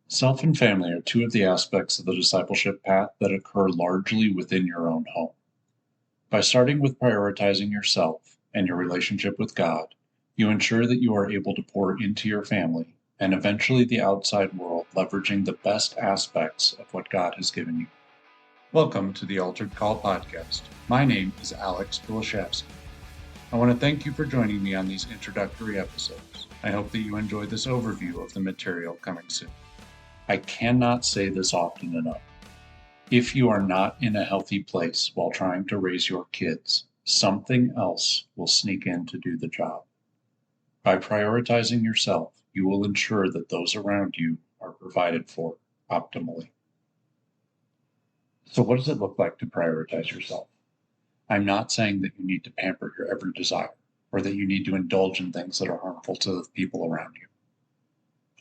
Self and family are two of the aspects of the discipleship path that occur largely within your own home. By starting with prioritizing yourself and your relationship with God, you ensure that you are able to pour into your family and eventually the outside world, leveraging the best aspects of what God has given you. Welcome to the Altered Call podcast. My name is Alex Pillischafske. I want to thank you for joining me on these introductory episodes. I hope that you enjoy this overview of the material coming soon. I cannot say this often enough. If you are not in a healthy place while trying to raise your kids, something else will sneak in to do the job. By prioritizing yourself, you will ensure that those around you are provided for optimally. So what does it look like to prioritize yourself? I'm not saying that you need to pamper your every desire or that you need to indulge in things that are harmful to the people around you.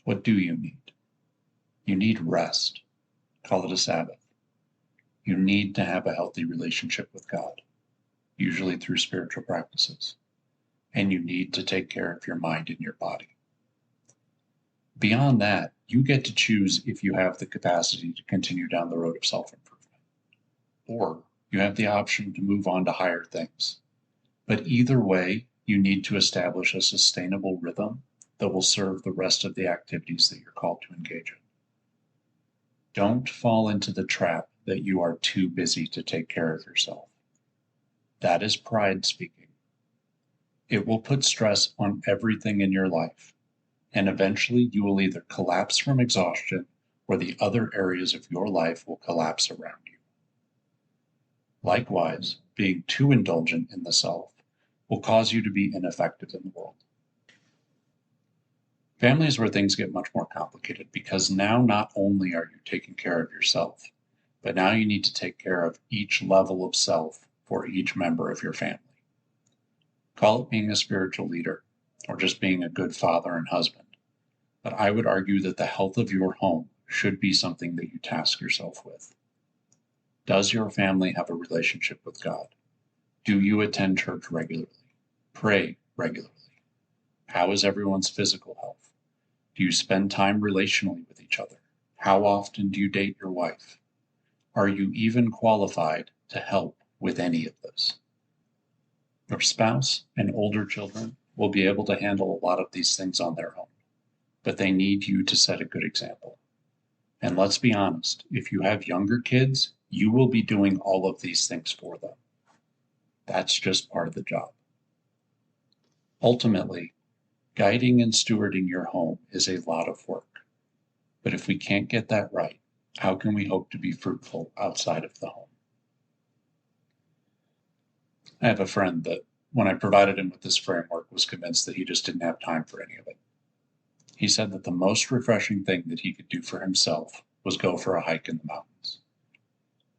What do you need? You need rest. Call it a Sabbath. You need to have a healthy relationship with God, usually through spiritual practices. And you need to take care of your mind and your body. Beyond that, you get to choose if you have the capacity to continue down the road of self-improvement, or you have the option to move on to higher things. But either way, you need to establish a sustainable rhythm that will serve the rest of the activities that you're called to engage in. Don't fall into the trap that you are too busy to take care of yourself. That is pride speaking. It will put stress on everything in your life, and eventually you will either collapse from exhaustion or the other areas of your life will collapse around you. Likewise, being too indulgent in the self will cause you to be ineffective in the world. Family is where things get much more complicated because now not only are you taking care of yourself, but now you need to take care of each level of self for each member of your family. Call it being a spiritual leader or just being a good father and husband, but I would argue that the health of your home should be something that you task yourself with. Does your family have a relationship with God? Do you attend church regularly? Pray regularly? How is everyone's physical health? Do you spend time relationally with each other? How often do you date your wife? Are you even qualified to help with any of this? Your spouse and older children will be able to handle a lot of these things on their own, but they need you to set a good example. And let's be honest, if you have younger kids, you will be doing all of these things for them. That's just part of the job. Ultimately, guiding and stewarding your home is a lot of work. But if we can't get that right, how can we hope to be fruitful outside of the home? I have a friend that, when I provided him with this framework, was convinced that he just didn't have time for any of it. He said that the most refreshing thing that he could do for himself was go for a hike in the mountains.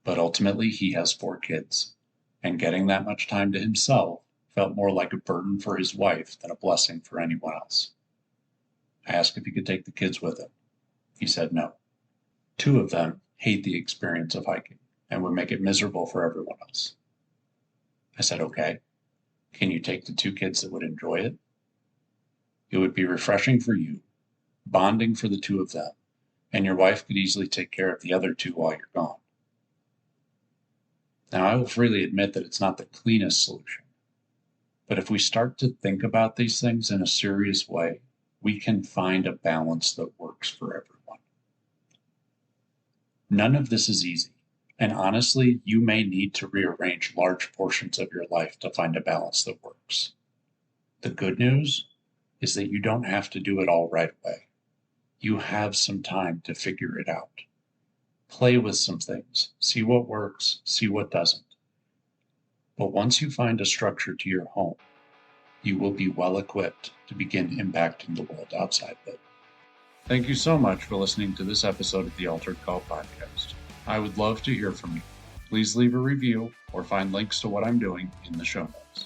But ultimately, he has 4 kids, and getting that much time to himself felt more like a burden for his wife than a blessing for anyone else. I asked if he could take the kids with him. He said no. 2 of them hate the experience of hiking and would make it miserable for everyone else. I said, okay, can you take the 2 kids that would enjoy it? It would be refreshing for you, bonding for the 2 of them, and your wife could easily take care of the other 2 while you're gone. Now, I will freely admit that it's not the cleanest solution, but if we start to think about these things in a serious way, we can find a balance that works for everyone. None of this is easy, and honestly, you may need to rearrange large portions of your life to find a balance that works. The good news is that you don't have to do it all right away. You have some time to figure it out. Play with some things, see what works, see what doesn't. But once you find a structure to your home, you will be well equipped to begin impacting the world outside of it. Thank you so much for listening to this episode of the Altered Call podcast. I would love to hear from you. Please leave a review or find links to what I'm doing in the show notes.